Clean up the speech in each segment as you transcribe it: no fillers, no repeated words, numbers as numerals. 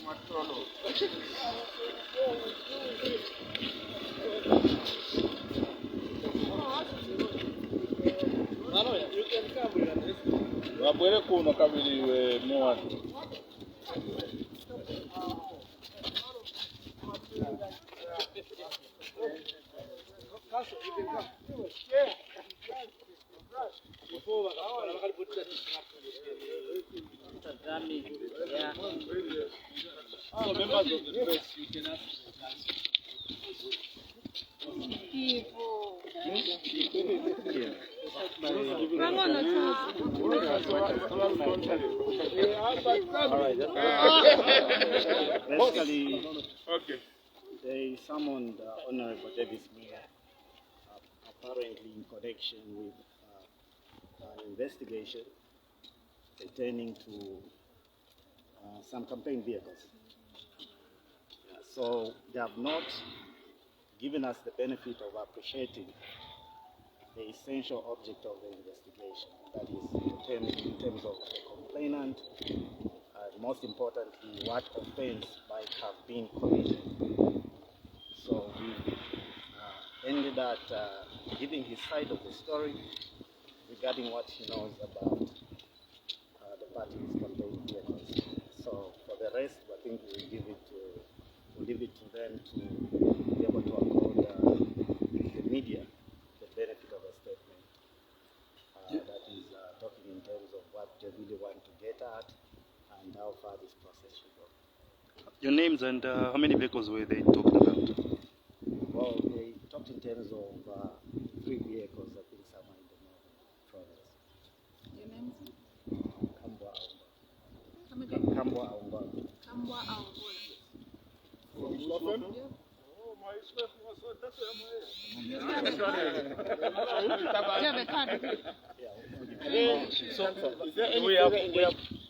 You can come with this. Wabwele kuno kabili mwana. So members of the press, you can ask Basically, they summoned Honorable Davis Mwila, apparently in connection with an investigation pertaining to some campaign vehicles. So they have not given us the benefit of appreciating the essential object of the investigation, that is in terms of the complainant, most importantly, what offense might have been committed. So we ended at giving his side of the story regarding what he knows about the party's campaign vehicles. So for the rest, I think we'll leave it to them to be able to accord the media the benefit of a statement that is talking in terms of what they really want to get at and how far this process should go. Your names and how many vehicles were they talking about? Well, they talked in terms of 3 vehicles, I think, somewhere in the northern province. Your name? Kambwa Aumba. Kambwa Aumba.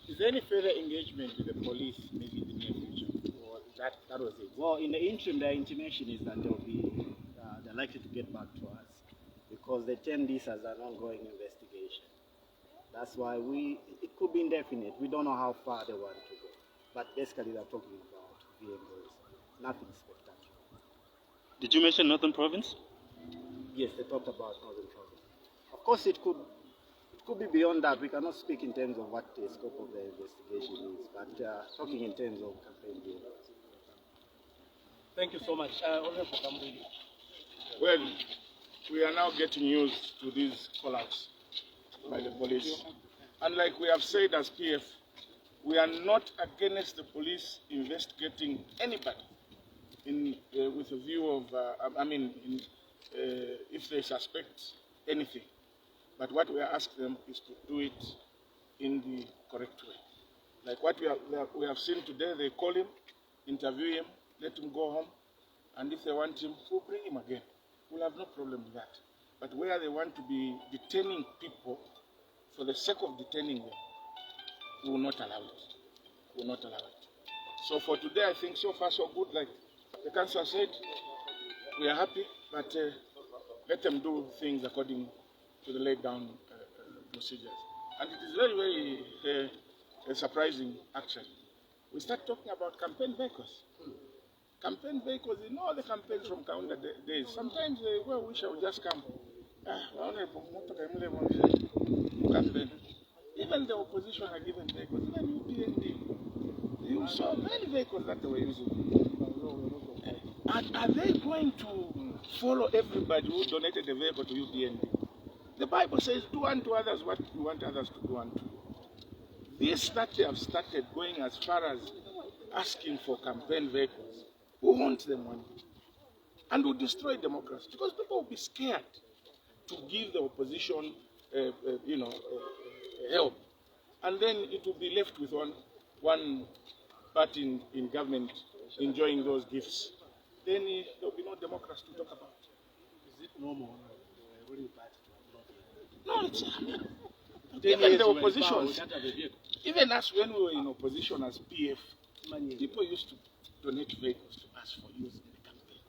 Is there any further engagement with the police, maybe in the near future? Or that was it? Well, in the interim, the intimation is that they're likely to get back to us because they term this as an ongoing investigation. That's why it could be indefinite. We don't know how far they want to go. But basically, they're talking about vehicles, nothing spectacular. Did you mention Northern Province? Yes, they talked about Northern Province. Of course, it could be beyond that. We cannot speak in terms of what the scope of the investigation is, but talking in terms of campaign vehicles. Thank you so much. Honorable Kambwili. Well, we are now getting used to these call-outs by the police. And like we have said as PF, we are not against the police investigating anybody with a view of, if they suspect anything. But what we ask them is to do it in the correct way. Like what we have seen today, they call him, interview him, let him go home, and if they want him, we'll bring him again. We'll have no problem with that. But where they want to be detaining people for the sake of detaining them, we will not allow it. We will not allow it. So for today, I think so far so good. Like the council said, we are happy, but let them do things according to the laid down procedures. And it is very, very surprising, actually. We start talking about campaign vehicles. Campaign vehicles, in all the campaigns from counter days, sometimes well, we shall just come. Campaign. Even the opposition are given vehicles, even UPND. You saw many vehicles that they were using. Are they going to follow everybody who donated a vehicle to UPND? The Bible says, do unto others what you want others to do unto you. This that they have started going as far as asking for campaign vehicles, who wants them one? And will destroy democracy because people will be scared to give the opposition, help. And then it will be left with one party in government enjoying those gifts. Then there will be no democracy to talk about. Is it normal? No, it's even the opposition. Even us, when we were in opposition as PF, people used to donate vehicles to us for use in the campaign.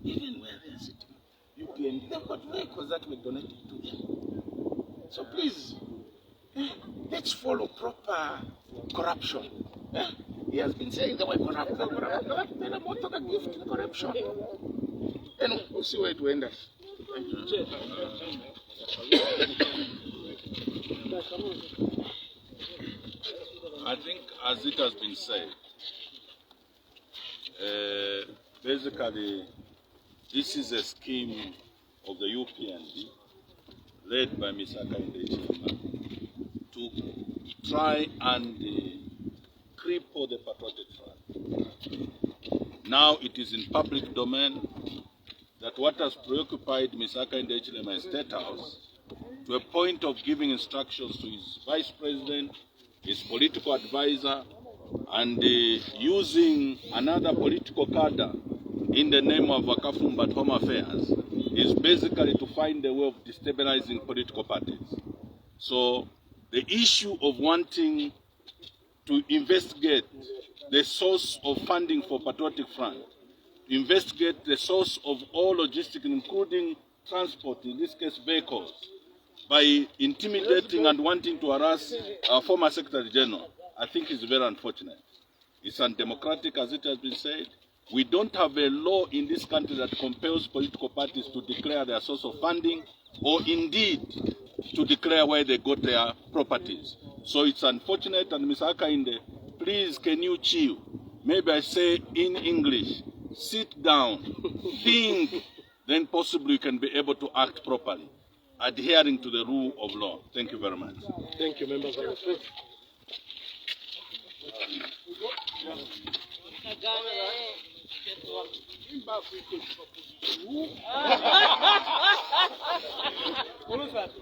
Even where they are sitting, UPND, they've got vehicles that were donated to them. So please, let's follow proper corruption. He has been saying they were corrupt, then I'm not going to give to corruption. And we'll see where it will end us. Thank you. I think, as it has been said, basically, this is a scheme of the UPND led by Mr. Chishimba to try and cripple the Patriotic Front. Now it is in public domain that what has preoccupied Mr. Chishimba in State House to a point of giving instructions to his Vice President, his political advisor, and using another political cadre in the name of Wakafumbat Home Affairs is basically to find a way of destabilizing political parties. So the issue of wanting to investigate the source of funding for Patriotic Front, investigate the source of all logistics, including transport, in this case vehicles, by intimidating and wanting to harass our former Secretary General, I think is very unfortunate. It's undemocratic, as it has been said. We don't have a law in this country that compels political parties to declare their source of funding or indeed to declare where they got their properties. So it's unfortunate, and Ms. Akainde, please can you chill? Maybe I say in English, sit down, think, then possibly you can be able to act properly, adhering to the rule of law. Thank you very much. Thank you, members of the State. Lusaka,